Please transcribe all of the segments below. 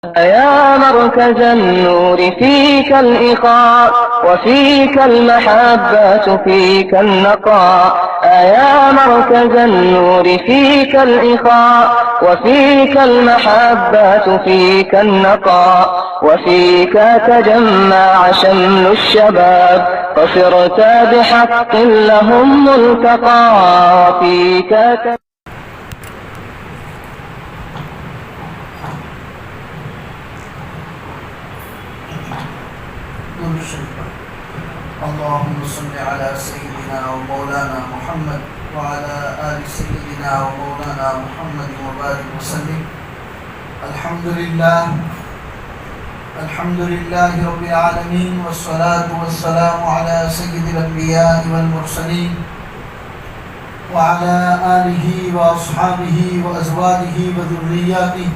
يا مركز النور فيك الإخاء وفيك المحبة فيك النقاء يا مركز النور فيك الإخاء وفيك المحبة فيك النقاء وفيك تجمع شمل الشباب فصرت بحق لهم ملتقى وفيك اللهم صل على سيدنا ومولانا محمد وعلى آل سيدنا ومولانا محمد وبارك وسلم. الحمد لله رب العالمين والصلاة والسلام على سيد الأنبياء والمرسلين وعلى آله وأصحابه وأزواجه وذرياته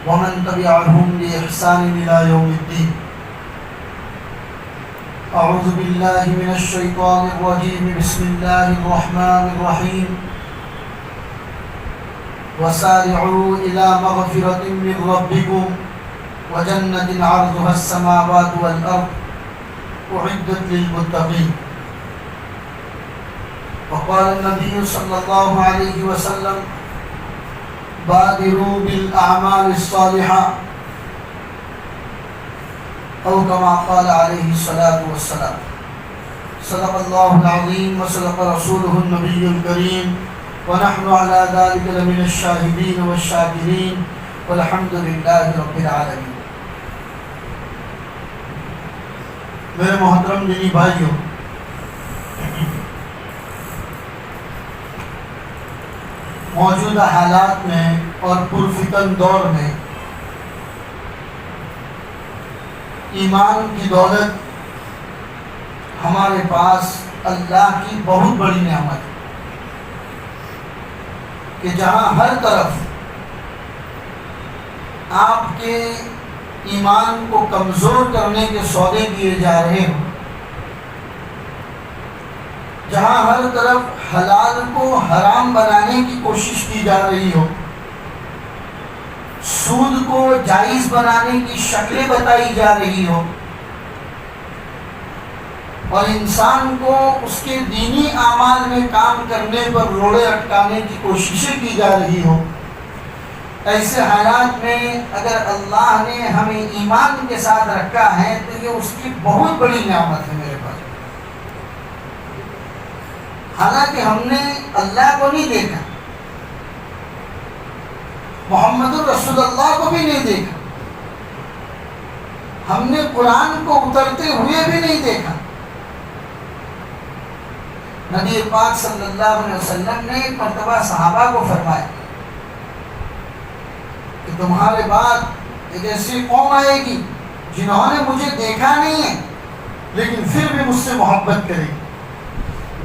ومن تبعهم بإحسان إلى يوم الدين. أعوذ بالله من الشيطان الرجيم. بسم الله الرحمن الرحيم. وسارعوا إلى مغفرة من ربكم وجنة عرضها السماوات والأرض أعدت للمتقين. وقال النبي صلى الله عليه وسلم بادروا بالأعمال الصالحة أو كما قال عليه الصلاة والسلام. صدق الله العظيم وصدق رسوله النبي الكريم ونحن على ذلك لمن الشاهدين والشاكرين والحمد لله رب العالمين. میرے محترم دینی بھائیوں، موجودہ حالات میں اور پرفتن دور میں ایمان کی دولت ہمارے پاس اللہ کی بہت بڑی نعمت ہے کہ جہاں ہر طرف آپ کے ایمان کو کمزور کرنے کے سودے کیے جا رہے ہوں، جہاں ہر طرف حلال کو حرام بنانے کی کوشش کی جا رہی ہو، سود کو جائز بنانے کی شکلیں بتائی جا رہی ہو، اور انسان کو اس کے دینی اعمال میں کام کرنے پر روڑے اٹکانے کی کوششیں کی جا رہی ہو، ایسے حالات میں اگر اللہ نے ہمیں ایمان کے ساتھ رکھا ہے تو یہ اس کی بہت بڑی نعمت ہے میرے پاس. حالانکہ ہم نے اللہ کو نہیں دیکھا، محمد الرسول اللہ کو بھی نہیں دیکھا، ہم نے قرآن کو اترتے ہوئے بھی نہیں دیکھا. نبی پاک صلی اللہ علیہ وسلم نے ایک مرتبہ صحابہ کو فرمایا کہ تمہارے بعد ایک ایسی قوم آئے گی جنہوں نے مجھے دیکھا نہیں ہے لیکن پھر بھی مجھ سے محبت کرے گی،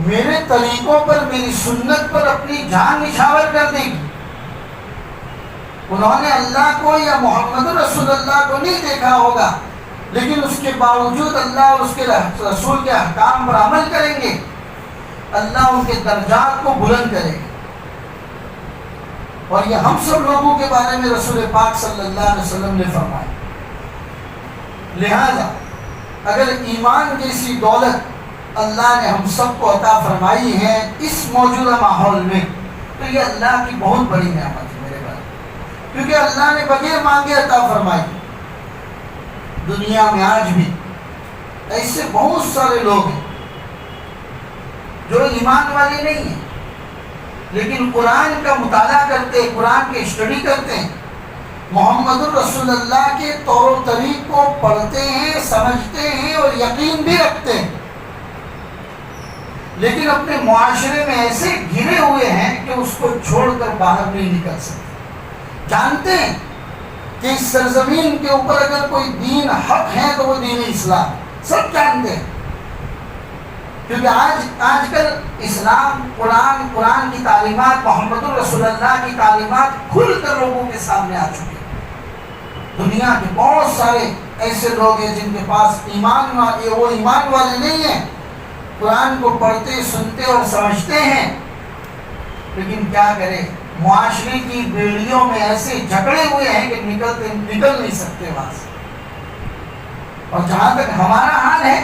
میرے طریقوں پر میری سنت پر اپنی جان نچھاور کر دے گی. انہوں نے اللہ کو یا محمد رسول اللہ کو نہیں دیکھا ہوگا لیکن اس کے باوجود اللہ اور اس کے رسول کے احکام پر عمل کریں گے، اللہ ان کے درجات کو بلند کرے گا. اور یہ ہم سب لوگوں کے بارے میں رسول پاک صلی اللہ علیہ وسلم نے فرمایا. لہذا اگر ایمان جیسی دولت اللہ نے ہم سب کو عطا فرمائی ہے اس موجودہ ماحول میں تو یہ اللہ کی بہت بڑی نعمت ہے میرے بھائی، کیونکہ اللہ نے بغیر مانگے عطا فرمائی. دنیا میں آج بھی ایسے بہت سارے لوگ ہیں جو ایمان والے نہیں ہیں لیکن قرآن کا مطالعہ کرتے ہیں، قرآن کی اسٹڈی کرتے ہیں، محمد الرسول اللہ کے طور و طریق کو پڑھتے ہیں، سمجھتے ہیں اور یقین بھی رکھتے ہیں، لیکن اپنے معاشرے میں ایسے گھرے ہوئے ہیں کہ اس کو چھوڑ کر باہر نہیں نکل سکتے. جانتے ہیں کہ اس سرزمین کے اوپر اگر کوئی دین حق ہے تو وہ دین اسلام، سب جانتے ہیں، کیونکہ آج کل اسلام، قرآن کی تعلیمات، محمد الرسول اللہ کی تعلیمات کھل کر لوگوں کے سامنے آ چکی ہیں. دنیا کے بہت سارے ایسے لوگ ہیں جن کے پاس وہ ایمان والے نہیں ہیں، قرآن کو پڑھتے، سنتے اور سمجھتے ہیں، لیکن کیا کریں معاشرے کی بیڑیوں میں ایسے جکڑے ہوئے ہیں کہ نکل نہیں سکتے وہاں سے. اور جہاں تک ہمارا حال ہے،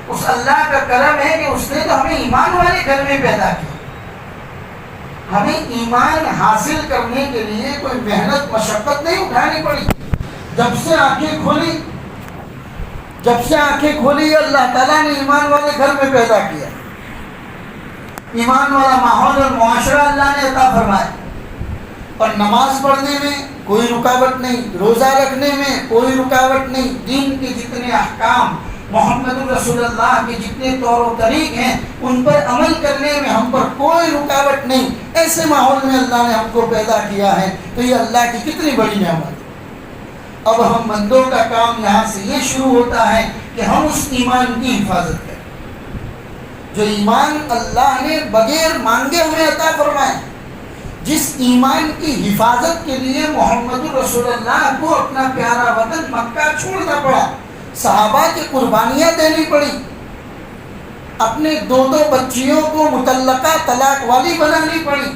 اس اللہ کا کرم ہے کہ اس نے تو ہمیں ایمان والے گھر میں پیدا کیا. ہمیں ایمان حاصل کرنے کے لیے کوئی محنت مشقت نہیں اٹھانی پڑی. جب سے آنکھیں کھولی اللہ تعالیٰ نے ایمان والے گھر میں پیدا کیا. ایمان والا ماحول اور معاشرہ اللہ نے عطا فرمایا. اور نماز پڑھنے میں کوئی رکاوٹ نہیں، روزہ رکھنے میں کوئی رکاوٹ نہیں، دین کے جتنے احکام، محمد رسول اللہ کے جتنے طور و طریق ہیں ان پر عمل کرنے میں ہم پر کوئی رکاوٹ نہیں. ایسے ماحول میں اللہ نے ہم کو پیدا کیا ہے، تو یہ اللہ کی کتنی بڑی نعمت ہے. اب ہم بندوں کا کام یہاں سے یہ شروع ہوتا ہے کہ ہم اس ایمان کی حفاظت کریں جو ایمان اللہ نے بغیر مانگے ہمیں عطا فرمائے. جس ایمان کی حفاظت کے لیے محمد رسول اللہ کو اپنا پیارا وطن مکہ چھوڑنا پڑا، صحابہ کی قربانیاں دینی پڑی، اپنے 2 بچیوں کو مطلقہ طلاق والی بنانی پڑی،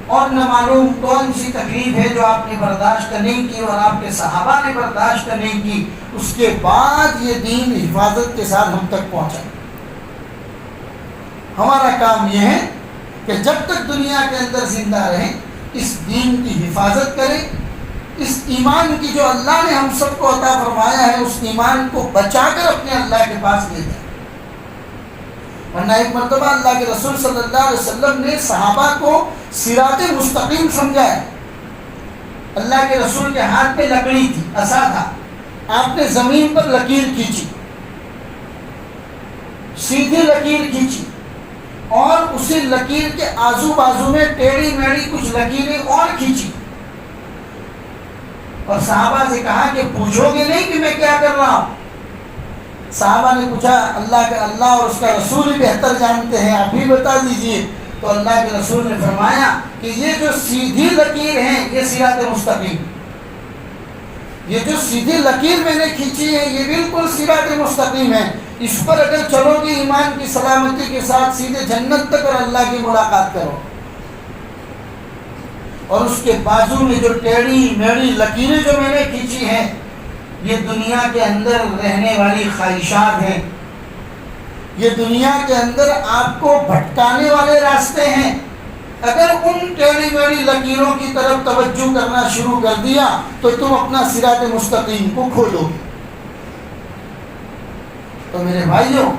اور نہ معلوم کون سی تکلیف ہے جو آپ نے برداشت نہیں کی اور آپ کے صحابہ نے برداشت نہیں کی. اس کے بعد یہ دین حفاظت کے ساتھ ہم تک پہنچا. ہمارا کام یہ ہے کہ جب تک دنیا کے اندر زندہ رہیں اس دین کی حفاظت کریں، اس ایمان کی جو اللہ نے ہم سب کو عطا فرمایا ہے اس ایمان کو بچا کر اپنے اللہ کے پاس لے جائیں. ورنہ ایک مرتبہ اللہ کے رسول صلی اللہ علیہ وسلم نے صحابہ کو صراط مستقیم سمجھایا. اللہ کے رسول کے ہاتھ میں لکڑی تھی، عصا تھا، آپ نے زمین پر لکیر کھینچی، سیدھی لکیر کھینچی، اور اسی لکیر کے آزو بازو میں ٹیڑھی میڑھی کچھ لکیریں اور کھینچی، اور صحابہ سے کہا کہ پوچھو گے نہیں کہ میں کیا کر رہا ہوں؟ صحابہ نے پوچھا اللہ اور اس کا رسول ہی بہتر جانتے ہیں، آپ ہی بتا دیجئے. تو اللہ کے رسول نے فرمایا کہ یہ جو سیدھی لکیر ہیں یہ صراط مستقیم، یہ جو سیدھی لکیر میں نے کھینچی ہے یہ بالکل صراط مستقیم ہے. اس پر اگر چلو گے ایمان کی سلامتی کے ساتھ سیدھے جنت تک اور اللہ کی ملاقات کرو. اور اس کے بازو میں جو ٹیڑھی میڑھی لکیریں جو میں نے کھینچی ہیں یہ دنیا کے اندر رہنے والی خواہشات ہیں، یہ دنیا کے اندر آپ کو بھٹکانے والے راستے ہیں. اگر ان ٹیڑھی میڑھی لکیروں کی طرف توجہ کرنا شروع کر دیا تو تم اپنا صراط مستقیم کو کھولو گے. تو میرے بھائیوں،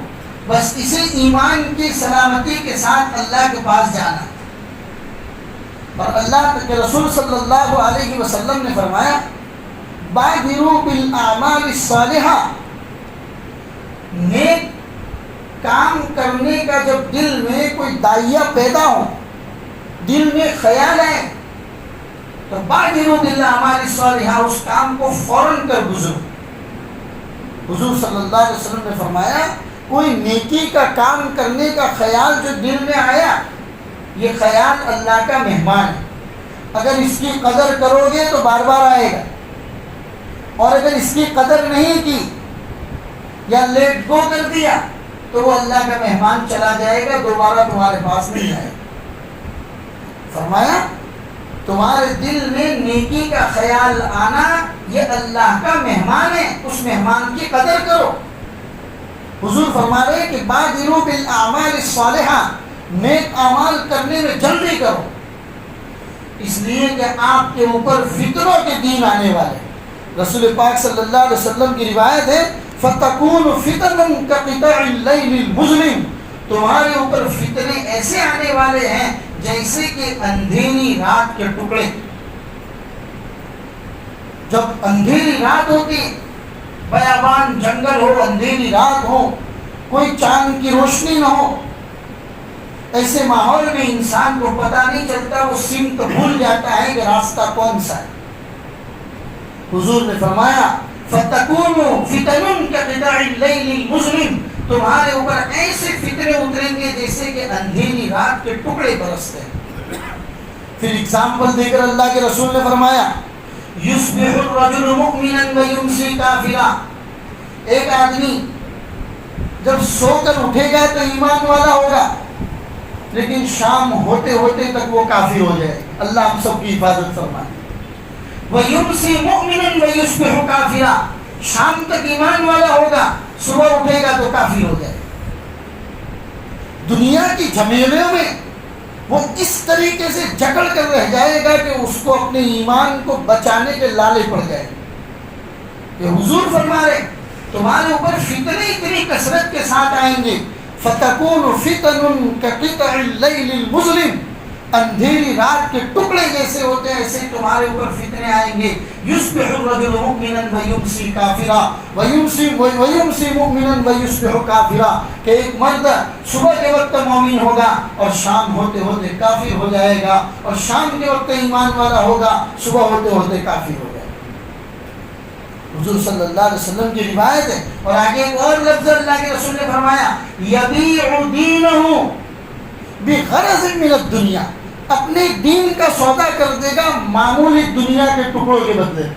بس اسے ایمان کی سلامتی کے ساتھ اللہ کے پاس جانا. اور اللہ کے رسول صلی اللہ علیہ وسلم نے فرمایا بادروا بالاعمال الصالحہ، نیک کام کرنے کا جب دل میں کوئی داعیہ پیدا ہو، دل میں خیال ہے، تو بادروا بالاعمال الصالحہ، اس کام کو فوراً کر گزرو. حضور صلی اللہ علیہ وسلم نے فرمایا کوئی نیکی کا کام کرنے کا خیال جو دل میں آیا، یہ خیال اللہ کا مہمان ہے. اگر اس کی قدر کرو گے تو بار بار آئے گا، اور اگر اس کی قدر نہیں کی یا لیٹ گو کر دیا تو وہ اللہ کا مہمان چلا جائے گا، دوبارہ تمہارے پاس نہیں آئے گا. فرمایا تمہارے دل میں نیکی کا خیال آنا یہ اللہ کا مہمان ہے، اس مہمان کی قدر کرو. حضور فرما رہے کہ بادروا بالاعمال الصالحہ، نیک اعمال کرنے میں جلدی کرو، اس لیے کہ آپ کے اوپر فتنوں کے دن آنے والے. رسول پاک صلی اللہ علیہ وسلم کی روایت ہے فَتَكُونُ فِتَنٌ كَقِطَعِ اللَّيْلِ الْمُظْلِمِ، تمہارے اوپر فتنے ایسے آنے والے ہیں جیسے کہ اندھیری رات کے ٹکڑے. جب اندھیری رات ہوتی، بیابان جنگل ہو، اندھیری رات ہو، کوئی چاند کی روشنی نہ ہو، ایسے ماحول میں انسان کو پتہ نہیں چلتا، وہ سمت بھول جاتا ہے کہ راستہ کون سا ہے. حضور نے فرمایا فَتَكُونُ فِتَنٌ كَقِطَعِ اللَّيْلِ الْمُظْلِمِ، تمہارے اوپر ایسے فتنے اتریں گے جیسے کہ اندھیری رات کے ٹکڑے برستے ہیں. پھر اگزامپل دے کر اللہ کے رسول نے فرمایا يُصْبِحُ الرَّجُلُ مُؤْمِنًا وَيُمْسِي كَافِرًا، ایک آدمی جب سو کر اٹھے گا تو ایمان والا ہوگا، لیکن شام ہوتے ہوتے تک وہ کافر ہو جائے. اللہ ہم سب کی حفاظت فرمائے. وَيُمْسِي مُؤْمِنًا وَيُصْبِحُ كَافِرًا. شام تک ایمان والا ہوگا, صبح اٹھے گا تو کافر ہو جائے. دنیا کی جھمیلوں میں وہ اس طریقے سے جکڑ کر رہ جائے گا کہ اس کو اپنے ایمان کو بچانے کے لالے پڑ جائے. کہ حضور فرما رہے تمہارے اوپر فتنے اتنی کثرت کے ساتھ آئیں گے. فَتَكُونُ فِتَنٌ كَقِطَعِ اللَّيْلِ الْمُظْلِمِ. اندھیری رات کے ٹکڑے جیسے ہوتے ہیں ایسے تمہارے اوپر فتنے آئیں گے. يُصْبِحُ الرَّجُلُ مُؤْمِنًا وَيُمْسِي كَافِرًا وَيُمْسِي مُؤْمِنًا وَيُصْبِحُ كَافِرًا. کہ ایک مرد صبح کے وقت مومن ہوگا اور شام ہوتے ہوتے کافر ہو جائے گا, اور شام کے وقت ایمان والا ہوگا, صبح ہوتے ہوتے کافر ہو جائے گا. حضور صلی اللہ علیہ وسلم کی روایت ہے. اور آگے ایک اور لفظ اللہ کے رسول نے فرمایا یبیع دینہ بغرض من الدنیا. اپنے دین کا سودا کر دے گا معمولی دنیا کے ٹکڑوں کے بدلے.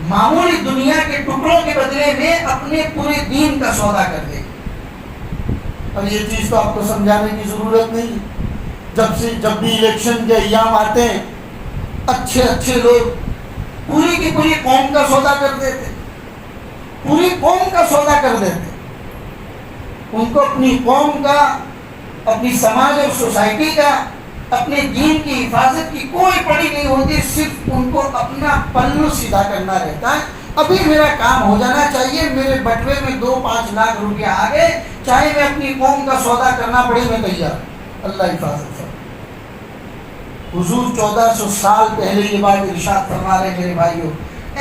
معمولی دنیا کے ٹکڑوں کے بدلے میں اپنے پورے دین کا سودا کر دے گا. اور یہ چیز تو آپ کو سمجھانے کی ضرورت نہیں. جب بھی الیکشن کے ایام آتے ہیں اچھے اچھے لوگ پوری کی پوری قوم کا سودا کر دیتے, پوری قوم کا سودا کر دیتے. ان کو اپنی قوم کا, اپنی سماج اور سوسائٹی کا, اپنے دین کی حفاظت کی کوئی پڑی نہیں ہوتی. صرف ان کو اپنا پلو سیدھا کرنا رہتا ہے. ابھی میرا کام ہو جانا چاہیے, میرے بٹوے میں 2-5 لاکھ روپیہ آ گئے, چاہے میں اپنی قوم کا سودا کرنا پڑے میں تیار. اللہ حفاظت فرمائے. حضور 1400 سال پہلے یہ بات ارشاد فرما رہے میرے بھائیوں,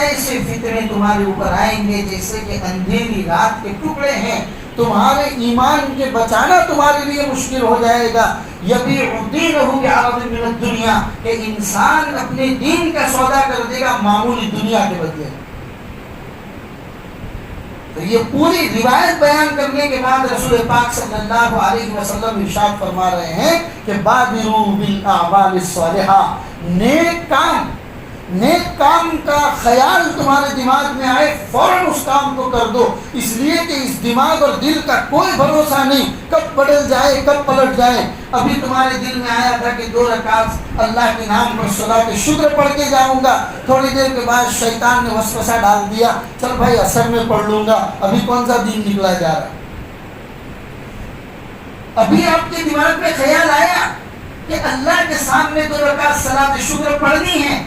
ایسے فتنے تمہارے اوپر آئیں گے جیسے کہ اندھیری رات کے ٹکڑے ہیں. تمہارے ایمان کے بچانا تمہارے لیے مشکل ہو جائے گا. یبیع دینہ بعرض من الدنیا. کہ انسان اپنے دین کا سودا کر دے گا معمولی دنیا کے بدلے. تو یہ پوری روایت بیان کرنے کے بعد رسول پاک صلی اللہ علیہ وسلم ارشاد فرما رہے ہیں کہ بادروا بالاعمال الصالحہ. نیک کام کا خیال تمہارے دماغ میں آئے فوراً اس کام کو کر دو. اس لیے کہ اس دماغ اور دل کا کوئی بھروسہ نہیں, کب بدل جائے کب پلٹ جائے. ابھی تمہارے دل میں آیا تھا کہ 2 رکعت اللہ کے نام پر صلاۃ شکر پڑھ کے جاؤں گا, تھوڑی دیر کے بعد شیطان نے وسوسہ ڈال دیا چل بھائی عصر میں پڑھ لوں گا. ابھی کون سا دین نکلا جا رہا ہے؟ ابھی آپ کے دماغ میں خیال آیا کہ اللہ کے سامنے 2 رکعت صلاۃ شکر پڑھنی ہے,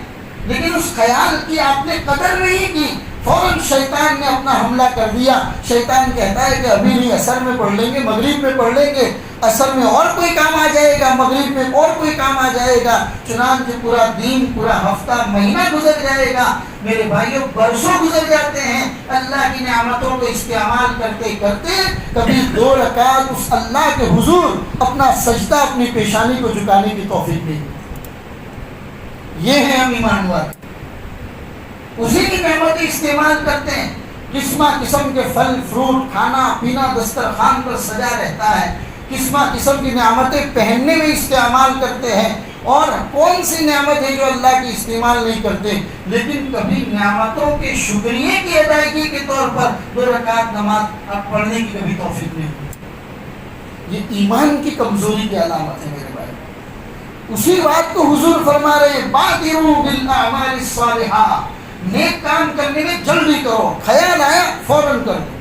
لیکن اس خیال کی آپ نے قدر نہیں کی. فوراً شیطان نے اپنا حملہ کر دیا. شیطان کہتا ہے کہ ابھی نہیں, عصر میں پڑھ لیں گے, مغرب میں پڑھ لیں گے. عصر میں اور کوئی کام آ جائے گا, مغرب میں اور کوئی کام آ جائے گا. چنانچہ پورا دن, پورا ہفتہ, مہینہ گزر جائے گا. میرے بھائیوں برسوں گزر جاتے ہیں اللہ کی نعمتوں کو استعمال کرتے کرتے. کبھی 2 رکعت اس اللہ کے حضور اپنا سجدہ, اپنی پیشانی کو جھکانے کی توفیق نہیں. یہ ہے ہم ایمان والے. اسی کی نعمتیں استعمال کرتے ہیں. قسمہ قسم کے پھل فروٹ, کھانا پینا دسترخوان پر سجا رہتا ہے. قسمہ قسم کی نعمتیں پہننے میں استعمال کرتے ہیں. اور کون سی نعمت ہے جو اللہ کی استعمال نہیں کرتے؟ لیکن کبھی نعمتوں کے شکریہ کی ادائیگی کے طور پر 2 رکعت نماز پڑھنے کی کبھی توفیق نہیں ہوتی. یہ ایمان کی کمزوری کی علامت ہے میرے بھائی. اسی بات کو حضور فرما رہے ہیں بادروا بالاعمال الصالحہ. نیک کام کرنے میں جلدی کرو. خیال آیا فوراً کر دو.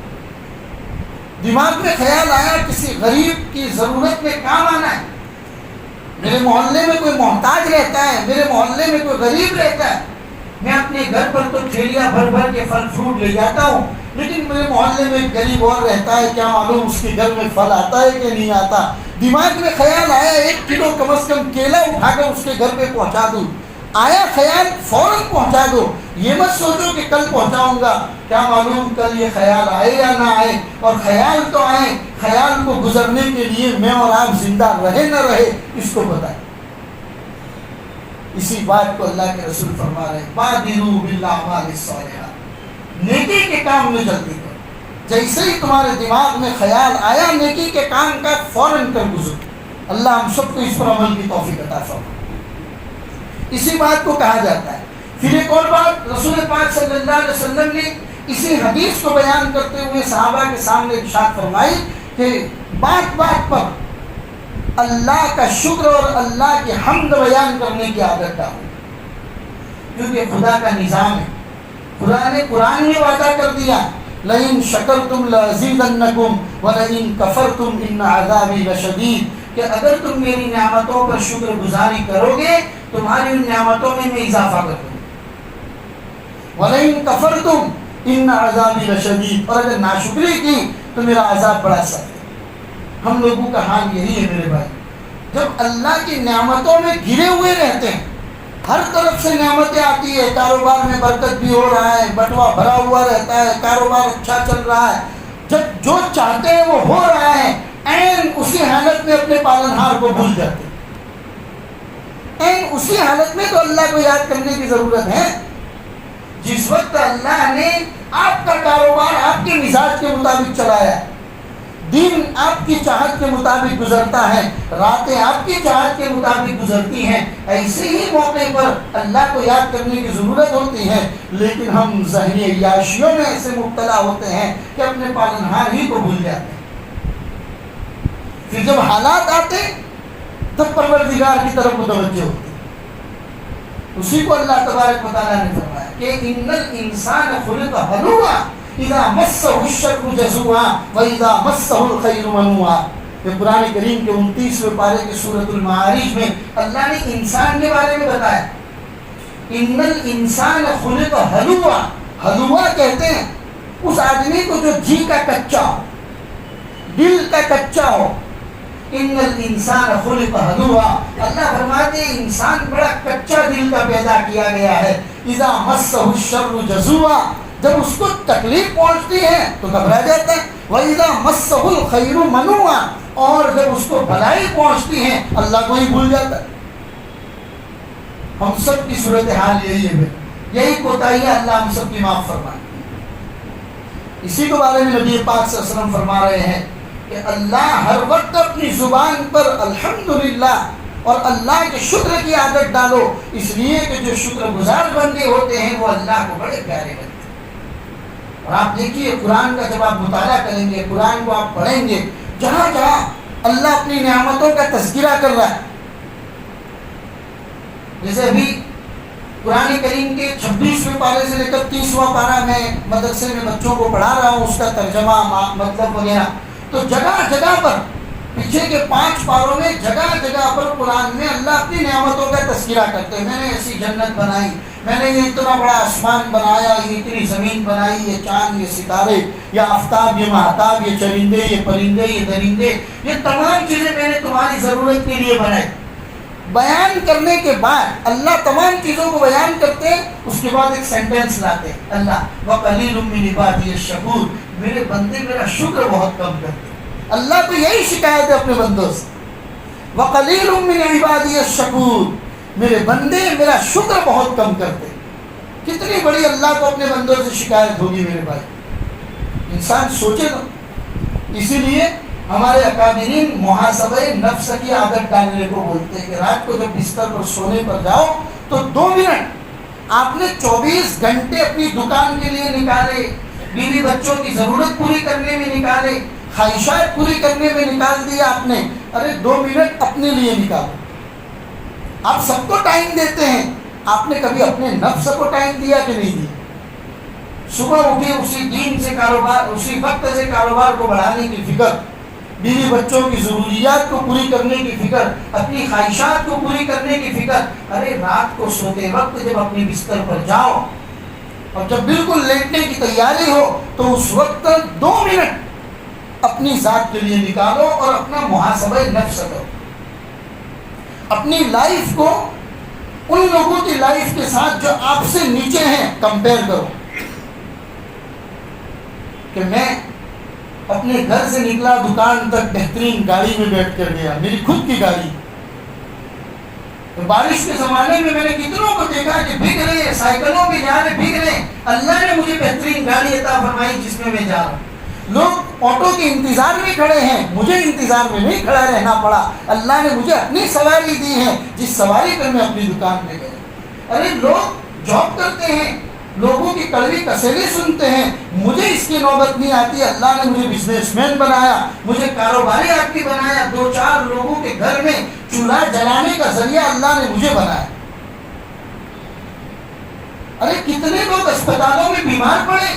دماغ میں خیال آیا کسی غریب کی ضرورت میں کام آنا ہے, میرے محلے میں کوئی محتاج رہتا ہے, میرے محلے میں کوئی غریب رہتا ہے, میں اپنے گھر پر تو تھیلیاں بھر بھر کے پھل فروٹ لے جاتا ہوں, لیکن میرے محلے میں ایک غریب اور رہتا ہے, کیا معلوم اس کے گھر میں پھل آتا ہے کہ نہیں آتا. دماغ میں خیال آیا 1 کلو کم از کم کیلا اٹھا کر اس کے گھر پہ پہنچا دوں. آیا خیال فوراً پہنچا دو. یہ مت سوچو کہ کل پہنچاؤں گا, کیا معلوم کل یہ خیال آئے یا نہ آئے. اور خیال تو آئے, خیال کو گزرنے کے لیے میں اور آپ زندہ رہے نہ رہے اس کو بتائیں. اسی بات کو اللہ کے رسول فرما رہے ہیں بادروا بالاعمال الصالحہ. نیکی کے کام میں جلدی کرو. جیسے ہی تمہارے دماغ میں خیال آیا نیکی کے کام کا فوراً کر گزرو. اللہ ہم سب کو اس پر عمل کی توفیق عطا فرمائے. اسی بات کو کہا جاتا ہے. پھر ایک اور بات رسول پاک صلی اللہ علیہ وسلم نے اسی حدیث کو بیان کرتے ہوئے صحابہ کے سامنے ارشاد فرمائی کہ بات بات پر اللہ کا شکر اور اللہ کی حمد بیان کرنے کی عادت ڈالو، کیونکہ خدا کا نظام ہے۔ خدا نے قرآن میں وعدہ کر دیا لئن شکرتم لازیدنکم ولئن کفرتم ان عذابی لشدید، کہ اگر تم میری نعمتوں پر شکر گزاری کرو گے تمہاری ان نعمتوں میں اضافہ کر دوں گا، ولئن کفرتم ان عذابی لشدید، اور اگر ناشکری کی تو میرا عذاب بڑا سخت ہے۔ ہم لوگوں کا حال یہی ہے میرے بھائی، جب اللہ کی نعمتوں میں گھرے ہوئے رہتے ہیں، ہر طرف سے نعمتیں آتی ہے، کاروبار میں برکت بھی ہو رہا ہے، بٹوا بھرا ہوا رہتا ہے، کاروبار اچھا چل رہا ہے، جب جو چاہتے ہیں وہ ہو رہا ہے، عین اسی حالت میں اپنے پالنہار کو بھول جاتے ہیں۔ عین اسی حالت میں تو اللہ کو یاد کرنے کی ضرورت ہے۔ جس وقت اللہ نے آپ کا کاروبار آپ کے مزاج کے مطابق چلایا، دن آپ کی چاہت کے مطابق گزرتا ہے، راتیں آپ کی چاہت کے مطابق گزرتی ہیں، ایسے ہی موقع پر اللہ کو یاد کرنے کی ضرورت ہوتی ہے، لیکن ہم ذہنی عیاشیوں میں ایسے مبتلا ہوتے ہیں کہ اپنے پالنہار ہی کو بھول جاتے ہیں۔ پھر جب حالات آتے تب پروردگار کی طرف متوجہ ہوتے، اسی کو اللہ تبارک و تعالیٰ نے فرمایا کہ ان الانسان خلق ہلوعا اذا مسہ الشر جزوعا واذا مسہ الخیر منوعا۔ یہ قرآن کریم کے 29ویں پارے کی سورۃ المعارج میں اللہ نے انسان کے بارے میں بتایا، ان الانسان خلق ہلوعا۔ ہلوعا کہتے ہیں اس آدمی کو جو جی کا کچا ہو، دل کا کچا ہو۔ ان الانسان خلق ہلوعا، اللہ فرماتے ہیں انسان بڑا کچا دل کا پیدا کیا گیا ہے۔ اذا مسہ الشر جزوعا، جب اس کو تکلیف پہنچتی ہے تو گھبرا جاتا ہے۔ وَإِذَا مَسَّهُ الْخَيْرُ مَنُوعًا، اور جب اس کو بھلائی پہنچتی ہے اللہ کو ہی بھول جاتا ہے۔ ہم سب کی صورتحال یہی ہے، یہی کوتاہیاں اللہ ہم سب کی معاف فرمائے۔ اسی کے بارے میں نبی پاک صلی اللہ علیہ وسلم فرما رہے ہیں کہ اللہ ہر وقت اپنی زبان پر الحمدللہ اور اللہ کے شکر کی عادت ڈالو، اس لیے کہ جو شکر گزار بندے ہوتے ہیں وہ اللہ کو بڑے پیارے بنتے ہیں۔ اور آپ دیکھیے قرآن کا جب آپ مطالعہ کریں گے، قرآن کو آپ پڑھیں گے، جہاں جہاں اللہ اپنی نعمتوں کا تذکرہ کر رہا ہے، جیسے ابھی قرآن کریم کے 26ویں پارے سے لے کر 30واں پارہ میں مدرسے میں بچوں کو پڑھا رہا ہوں، اس کا ترجمہ مطلب وغیرہ، تو جگہ جگہ پر پیچھے کے 5 پاروں میں جگہ جگہ پر قرآن میں اللہ اپنی نعمتوں کا تذکرہ کرتے ہیں۔ میں نے ایسی جنت بنائی، میں نے یہ اتنا بڑا آسمان بنایا، یہ اتنی زمین بنائی، یہ چاند، یہ ستارے، یہ آفتاب، یہ مہتاب، یہ چرندے، یہ پرندے، یہ درندے، یہ تمام چیزیں میں نے تمہاری ضرورت کے لیے بنائی۔ بیان کرنے کے بعد اللہ تمام چیزوں کو بیان کرتے ہیں، اس کے بعد ایک سینٹینس لاتے ہیں، اللہ وَقَلِيلٌ مِّنْ عِبَادِيَ الشَّكُورُ، میرے بندے میرا شکر بہت کم کرتے ہیں۔ اللہ کو یہی شکایت ہے اپنے بندوں سے، وَقَلِيلٌ مِّنْ عِبَادِيَ الشَّكُورُ، میرے بندے میرا شکر بہت کم کرتے۔ کتنی بڑی اللہ کو اپنے بندوں سے شکایت ہوگی میرے بھائی، انسان سوچے تو۔ اسی لیے ہمارے اکابرین محاسبہ نفس کی عادت ڈالنے کو بولتے ہیں کہ رات کو جب بستر پر سونے پر جاؤ تو 2 منٹ آپ نے 24 گھنٹے اپنی دکان کے لیے نکالے، بیوی بچوں کی ضرورت پوری کرنے میں نکالے، خواہشات پوری کرنے میں نکال دیا آپ نے، ارے 2 منٹ اپنے لیے نکالو۔ آپ سب کو ٹائم دیتے ہیں، آپ نے کبھی اپنے نفس کو ٹائم دیا کہ نہیں دیا؟ صبح اٹھے اسی دین سے کاروبار، اسی وقت سے کاروبار کو بڑھانے کی فکر، بیوی بچوں کی ضروریات کو پوری کرنے کی فکر، اپنی خواہشات کو پوری کرنے کی فکر۔ ارے رات کو سوتے وقت جب اپنے بستر پر جاؤ اور جب بالکل لیٹنے کی تیاری ہو تو اس وقت 2 منٹ اپنی ذات کے لیے نکالو اور اپنا محاسبہ نفس کرو۔ اپنی لائف کو ان لوگوں کی لائف کے ساتھ جو آپ سے نیچے ہیں کمپیئر کرو، کہ میں اپنے گھر سے نکلا دکان تک بہترین گاڑی میں بیٹھ کر گیا، میری خود کی گاڑی۔ بارش کے زمانے میں نے کتنوں کو دیکھا کہ بھیگ رہے، سائیکلوں پہ جا رہے، بھیگ رہے، اللہ نے مجھے بہترین گاڑی عطا فرمائی جس میں جا رہا ہوں۔ لوگ آٹو کے انتظار میں کھڑے ہیں، مجھے انتظار میں نہیں کھڑا رہنا پڑا، اللہ نے مجھے اپنی سواری دی ہے جس سواری پر میں اپنی دکان پہ گیا۔ ارے لوگ جاب کرتے ہیں، لوگوں کی کڑوی کسیلے سنتے ہیں، مجھے اس کی نوبت نہیں آتی۔ اللہ نے مجھے بزنس مین بنایا، مجھے کاروباری آدمی بنایا، 2-4 لوگوں کے گھر میں چولہا جلانے کا ذریعہ اللہ نے مجھے بنایا۔ ارے کتنے لوگ اسپتالوں میں بیمار پڑے،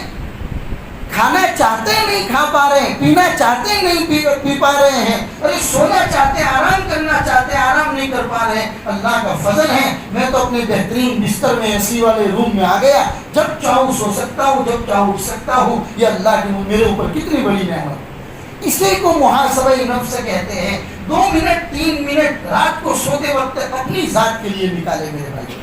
کھانا چاہتے ہیں نہیں کھا پا رہے ہیں، پینا چاہتے ہیں نہیں پی پا رہے ہیں، ارے سونا چاہتے ہیں، آرام کرنا چاہتے ہیں، آرام نہیں کر پا رہے ہیں۔ اللہ کا فضل ہے، میں تو اپنے بہترین بستر میں اے سی والے روم میں آ گیا، جب چاہوں سو سکتا ہوں، جب چاہوں اٹھ سکتا ہوں۔ یہ اللہ کی میرے اوپر کتنی بڑی نعمت۔ اسی کو محاسبہ نفس کہتے ہیں۔ 2 منٹ 3 منٹ رات کو سوتے وقت اپنی ذات کے لیے نکالے میرے بھائی،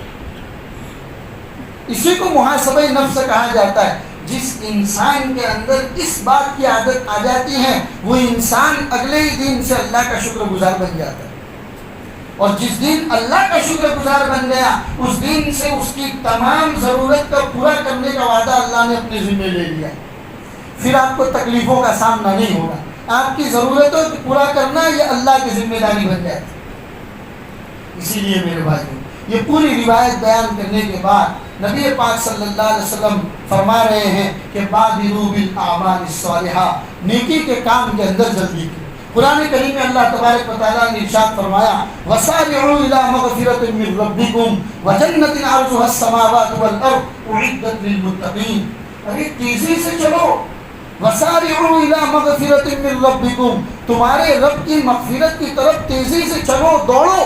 اسی کو محاسبہ نفس کہا جاتا ہے۔ جس انسان کے اندر اس بات کی عادت آ جاتی ہے، وہ انسان اگلے ہی دن سے اللہ کا شکر گزار بن جاتا ہے، اور جس دن اللہ کا شکر گزار بن گیا، اس دن سے اس کی تمام ضرورت کا پورا کرنے کا وعدہ اللہ نے اپنے ذمہ لے لیا۔ پھر آپ کو تکلیفوں کا سامنا نہیں ہوگا، آپ کی ضرورتوں کو پورا کرنا یہ اللہ کی ذمہ داری بن جاتی ہے۔ اسی لیے میرے بھائیوں، یہ پوری روایت بیان کرنے کے بعد نبی پاک صلی اللہ علیہ وسلم فرما رہے ہیں کہ بادروا بالاعمال الصالحہ، نیکی کے کام کے اندر جلدی کی۔ قرآن کریم میں اللہ تبارک و تعالیٰ نے ارشاد فرمایا وَسَارِعُوا إِلَىٰ مَغْفِرَةٍ مِّن رَّبِّكُمْ وَجَنَّةٍ عَرْضُهَا السَّمَاوَاتُ وَالْأَرْضُ أُعِدَّتْ لِلْمُتَّقِينَ۔ ارے تیزی سے چلو، وَسَارِعُوا إِلَىٰ مَغْفِرَةٍ مِّن رَّبِّكُمْ، تمہارے رب کی مغفرت کی طرف تیزی سے چلو، دوڑو۔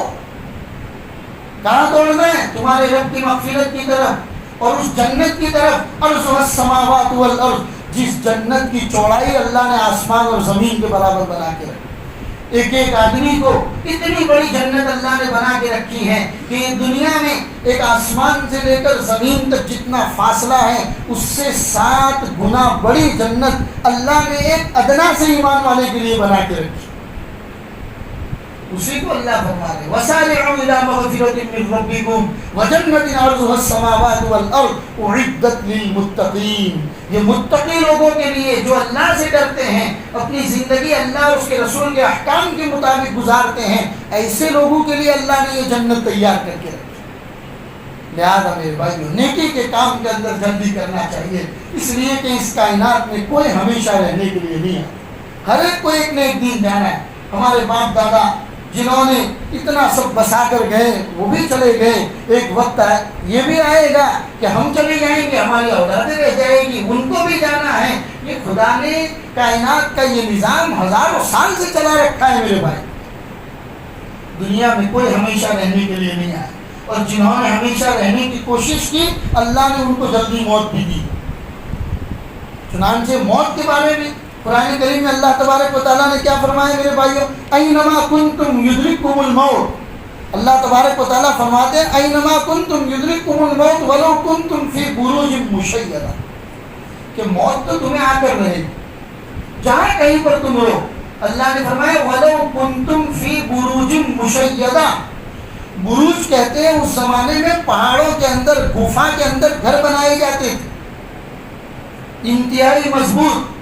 کہاں دوڑنا ہے؟ تمہارے رب کی مغفرت کی طرف اور اس جنت کی طرف، عرضها السماوات والارض، جس جنت کی چوڑائی اللہ نے آسمان اور زمین کے برابر بنا کے رکھی۔ ایک ایک آدمی کو اتنی بڑی جنت اللہ نے بنا کے رکھی ہے کہ دنیا میں ایک آسمان سے لے کر زمین تک جتنا فاصلہ ہے، اس سے 7 گنا بڑی جنت اللہ نے ایک ادنا سے ایمان والے کے لیے بنا کے رکھی۔ اسی کو اللہ فرما رہے وَسَارِعُوا إِلَىٰ مَغْفِرَةٍ مِّن رَّبِّكُمْ وَجَنَّةٍ عَرْضُهَا السَّمَاوَاتُ وَالْأَرْضُ أُعِدَّتْ لِلْمُتَّقِينَ۔ یہ متقی لوگوں کے لیے جو اللہ سے ڈرتے ہیں، اپنی زندگی اللہ اور اس کے رسول کے احکام کے مطابق گزارتے ہیں، ایسے لوگوں کے لیے اللہ نے یہ جنت تیار کر کے رکھی۔ لہٰذا میرے بھائیو، نیکی کے کام کے اندر جلدی کرنا چاہیے، اس لیے کہ اس کائنات میں کوئی ہمیشہ رہنے کے لیے نہیں ہے، ہر ایک کو ایک نہ ایک دن جانا ہے۔ ہمارے باپ دادا جنہوں نے اتنا سب بسا کر گئے وہ بھی چلے گئے، ایک وقت ہے یہ بھی آئے گا کہ ہم چلے جائیں گے، ہماری اولادیں رہ جائے گی، ان کو بھی جانا ہے۔ یہ خدا نے کائنات کا یہ نظام ہزاروں سال سے چلا رکھا ہے میرے بھائی۔ دنیا میں کوئی ہمیشہ رہنے کے لیے نہیں آیا، اور جنہوں نے ہمیشہ رہنے کی کوشش کی اللہ نے ان کو جلدی موت بھی دی۔ چنانچہ موت کے بارے میں قرآن کریم میں اللہ تبارک و تعالیٰ نے کیا فرمایا میرے بھائیوں؟ اینما کنتم یدرککم الموت۔ اللہ تبارک و تعالیٰ فرماتے ہیں اینما کنتم یدرککم الموت ولو کنتم فی بروج مشیدہ، کہ موت تو تمہیں آ کر رہے گی جہاں کہیں پر تم رہو۔ اللہ نے فرمایا ولو کنتم فی بروج مشیدہ۔ بروج کہتے ہیں اس زمانے میں پہاڑوں کے اندر، گفا کے اندر گھر بنائے جاتے تھے، انتہائی مضبوط۔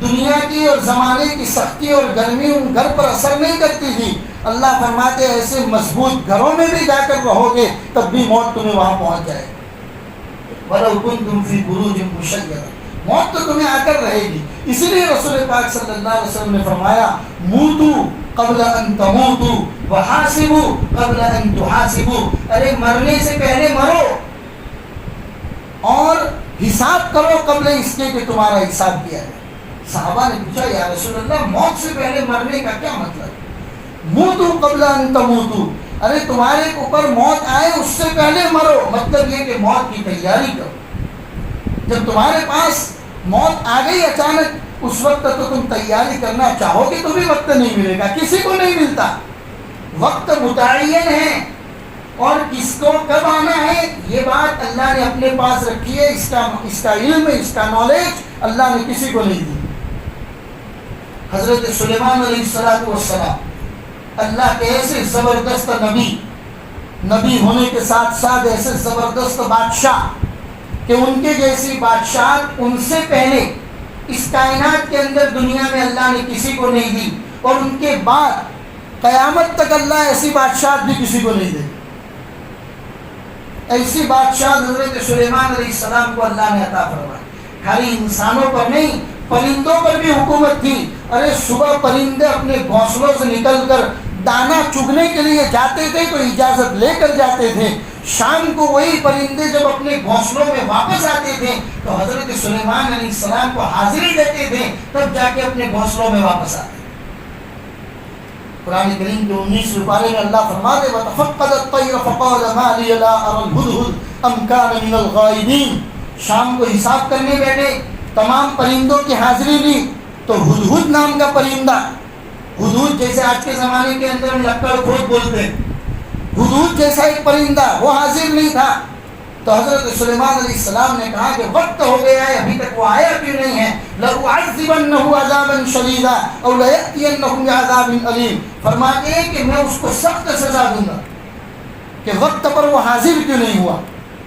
دنیا کی اور زمانے کی سختی اور گرمی ان گھر پر اثر نہیں کرتی تھی۔ اللہ فرماتے ایسے مضبوط گھروں میں بھی جا کر رہو گے تب بھی موت تمہیں وہاں پہنچ جائے گی۔ وَلَوْ كُنْتُمْ فِي بُرُوجٍ مُّشَيَّدَةٍ، موت تو تمہیں آ کر رہے گی۔ اسی لیے رسول پاک صلی اللہ علیہ وسلم نے فرمایا موتوا قبل ان تموتوا وحاسبوا قبل ان تحاسبوا، ارے مرنے سے پہلے مرو اور حساب کرو قبل اس کے کہ تمہارا حساب کیا جائے۔ صحابہ نے پوچھا یا رسول اللہ موت سے پہلے مرنے کا کیا مطلب؟ موتوا قبل ان تموتوا، ارے تمہارے اوپر موت آئے اس سے پہلے مرو، مطلب یہ کہ موت کی تیاری کرو۔ جب تمہارے پاس موت آ گئی اچانک، اس وقت تو تم تیاری کرنا چاہو گے تو بھی وقت نہیں ملے گا، کسی کو نہیں ملتا۔ وقت متعین ہے اور کس کو کب آنا ہے یہ بات اللہ نے اپنے پاس رکھی ہے، اس کا علم، اس کا نالج اللہ نے کسی کو نہیں دی۔ حضرت سلیمان علیہ السلام اللہ کے ایسے زبردست نبی ہونے کے ساتھ ساتھ ایسے زبردست بادشاہ کہ ان کے جیسی بادشاہ ان سے پہلے اس کائنات کے اندر دنیا میں اللہ نے کسی کو نہیں دی، اور ان کے بعد قیامت تک اللہ ایسی بادشاہ بھی کسی کو نہیں دے۔ ایسی بادشاہ حضرت سلیمان علیہ السلام کو اللہ نے عطا فرمائی. خالی انسانوں پر نہیں پرندوں پر بھی حکومت تھی. ارے صبح پرندے اپنے گھونسلوں سے نکل کر دانا چگنے کے لیے جاتے تھے تو اجازت لے کر جاتے تھے. شام کو وہی پرندے جب اپنے گھونسلوں میں واپس آتے تھے تو حضرت سلیمان علیہ السلام کو حاضری دیتے تھے, تب جا کے اپنے گھونسلوں میں واپس آتے. قرآن کریم کے 19 پارے میں اللہ فرماتے وَتَفَقَّدَ الطَّيْرَ فَقَالَ مَا لِيَ لَا أَرَى الْهُدْهُدْ أَمْ كَانَ مِنَ الْغَائِبِينَ. شام کو حساب کرنے بیٹھے, تمام پرندوں کی حاضری لی تو ہدہد نام کا پرندہ, ہدہد جیسے آج کے زمانے کے اندر ہم لکڑ کھود بولتے ہیں, ہدہد جیسا ایک پرندہ وہ حاضر نہیں تھا. تو حضرت سلیمان علیہ السلام نے کہا کہ وقت ہو گیا ہے, ابھی تک وہ آیا کیوں نہیں ہے؟ لَأُعَذِّبَنَّهُ عَذَابًا شَدِيدًا أَوْ لَيَأْتِيَنَّهُ بِعَذَابٍ أَلِيمٍ. فرماتے ہیں کہ میں اس کو سخت سزا دوں گا کہ وقت پر وہ حاضر کیوں نہیں ہوا,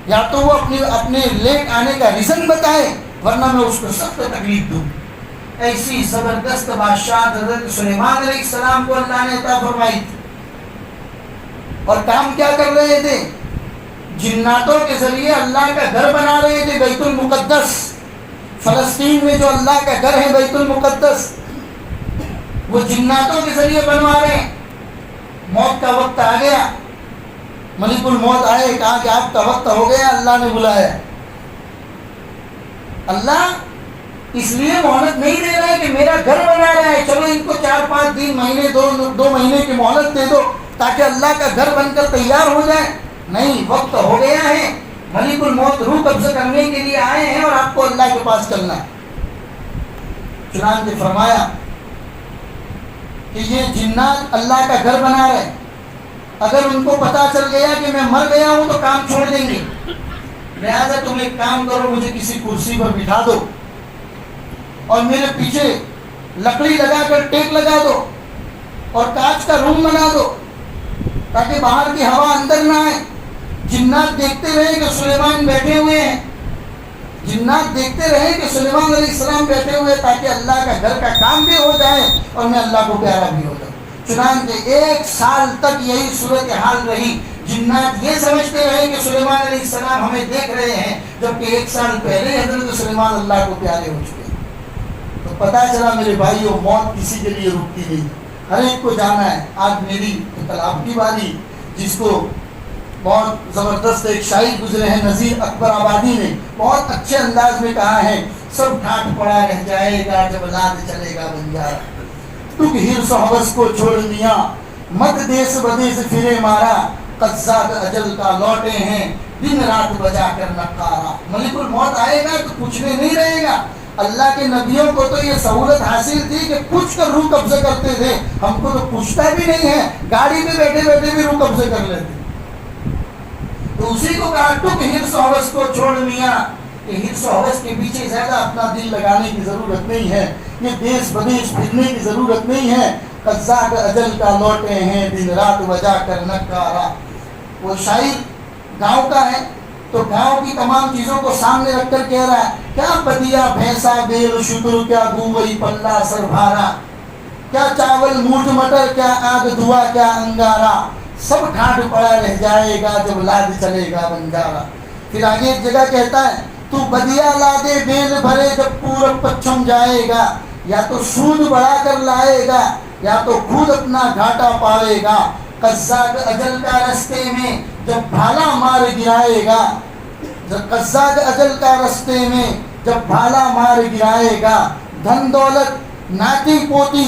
یا تو وہ اپنے لیٹ آنے کا ریزن بتائے ورنہ میں اس کو سخت تکلیف دوں. ایسی زبردست بادشاہ حضرت سلیمان علیہ السلام کو اللہ نے عطا فرمائی تھی. اور کام کیا کر رہے تھے؟ جناتوں کے ذریعے اللہ کا گھر بنا رہے تھے, بیت المقدس. فلسطین میں جو اللہ کا گھر ہے بیت المقدس, وہ جناتوں کے ذریعے بنوا رہے ہیں. موت کا وقت آ گیا, ملک الموت آئے, کہا کہ آپ کا وقت ہو گیا, اللہ نے بلایا. اللہ اس لیے مہلت نہیں دے رہا ہے کہ میرا گھر بنا رہا ہے, چلو ان کو 4-5 دن مہینے 2 مہینے کی مہلت دے دو تاکہ اللہ کا گھر بن کر تیار ہو جائے. نہیں, وقت ہو گیا ہے, ملک الموت روح قبضہ کرنے کے لیے آئے ہیں اور آپ کو اللہ کے پاس چلنا ہے. چنانچہ فرمایا کہ یہ جنات اللہ کا گھر بنا رہے, اگر ان کو پتا چل گیا کہ میں مر گیا ہوں تو کام چھوڑ دیں گے. لہذا تم ایک کام کرو, مجھے کسی کرسی پر بٹھا دو اور میرے پیچھے لکڑی لگا کر ٹیک لگا دو اور کانچ کا روم بنا دو تاکہ باہر کی ہوا اندر نہ آئے. جنات دیکھتے رہے کہ سلیمان بیٹھے ہوئے ہیں, جنات دیکھتے رہے کہ سلیمان علیہ السلام بیٹھے ہوئے, تاکہ اللہ کا گھر کا کام بھی ہو جائے اور میں اللہ کو پیارا بھی ہو جاؤں. چنانچہ 1 سال تک یہی صورتحال رہی. جنات یہ سمجھتے رہے کہ سلیمان علیہ السلام ہمیں دیکھ رہے ہیں, جبکہ 1 سال پہلے حضرت سلیمان اللہ کو پیارے ہو چکے. تو پتہ چلا میرے بھائیو, موت کسی کے لیے رکتی نہیں, ہر ایک کو جانا ہے. آج میری کل آپ کی باری, جس کو بہت زبردست ایک شاعر گزرے ہیں نذیر اکبر آبادی نے, بہت اچھے انداز میں کہا ہے, سب ٹھاٹ پڑا رہ جائے گا جب لاد چلے گا بنجارا. تک حرص و حوث کو چھوڑ میاں, مت دیس بدیس پھرے مارا, قزاق اجل کا لوٹے ہیں دن رات بجا کر نقارا. ملک الموت آئے گا تو پوچھنے نہیں رہے گا. اللہ کے نبیوں کو تو یہ سہولت حاصل تھی کہ پوچھ کر روح قبضہ کرتے تھے, ہم کو تو پوچھتا بھی نہیں ہے, گاڑی میں بیٹھے بیٹھے بھی روح قبضہ کر لیتے. تو اسی کو کہا ٹک حرص و حوث کو چھوڑ میاں, کہ حرص و حوث کے پیچھے زیادہ اپنا دل لگانے کی ضرورت نہیں ہے, یہ دیس بدیش پھرنے کی ضرورت نہیں ہے. قزاق اجل کا لوٹے ہیں دن رات بجا کر نکارا. وہ شاعر گاؤں کا ہے, تو گاؤں کی تمام چیزوں کو سامنے رکھ کر کہہ رہا ہے, کیا بدیا بھینسا بیل شتر, کیا گوئی پلہ سر بھارا, کیا چاول موٹ مٹر, کیا آگ دھوا, کیا انگارا, سب ٹھاٹ پڑا رہ جائے گا جب لاد چلے گا بنجارا. پھر آگے ایک جگہ کہتا ہے, تو بدیا لادے بیل بھرے جب پورب پچھم جائے گا, یا تو سود بڑھا کر لائے گا یا تو خود اپنا گھاٹا پائے گا. قزاق اجل کا رستے میں جب بھالا مار گرائے گا, قزاق اجل کا رستے میں جب بھالا مار گرائے گا. دھن دولت ناتی پوتی,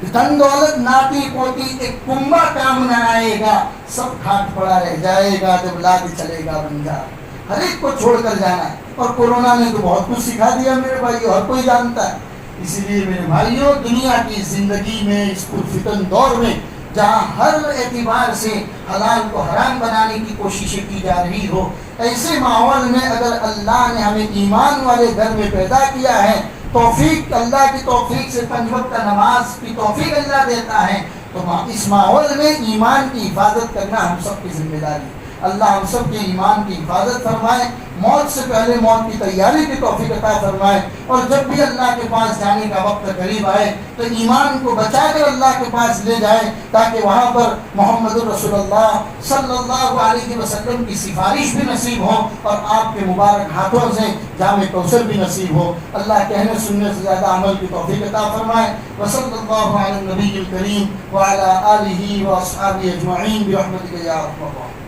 دھن دولت ناتی پوتی, ایک کنبا کام نہ آئے گا, سب کھاٹ پڑا رہ جائے گا جب لاد چلے گا بنجارا. ہر ایک کو چھوڑ کر جانا ہے. اور کورونا نے تو بہت کچھ سکھا دیا میرے بھائی, ہر کوئی جانتا ہے. اسی لیے میرے بھائیوں, دنیا کی زندگی میں اس پرفتن دور میں جہاں ہر اعتبار سے حلال کو حرام بنانے کی کوششیں کی جا رہی ہو, ایسے ماحول میں اگر اللہ نے ہمیں ایمان والے گھر میں پیدا کیا ہے, توفیق اللہ کی توفیق سے 5 وقت نماز کی توفیق اللہ دیتا ہے, تو اس ماحول میں ایمان کی حفاظت کرنا ہم سب کی ذمہ داری ہے. اللہ ہم سب کے ایمان کی حفاظت فرمائے، موت سے پہلے موت کی تیاری کی توفیق عطا فرمائے، اور جب بھی اللہ کے پاس جانے کا وقت قریب آئے تو ایمان کو بچا کر اللہ کے پاس لے جائے، تاکہ وہاں پر محمد الرسول اللہ صلی اللہ علیہ وسلم کی سفارش بھی نصیب ہو اور آپ کے مبارک ہاتھوں سے جام کوثر بھی نصیب ہو۔ اللہ کہنے سننے سے زیادہ عمل کی توفیق عطا فرمائے۔ وصلی اللہ علی النبی الکریم وعلی آلہ واصحابہ اجمعین برحمتک یا ارحم الراحمین۔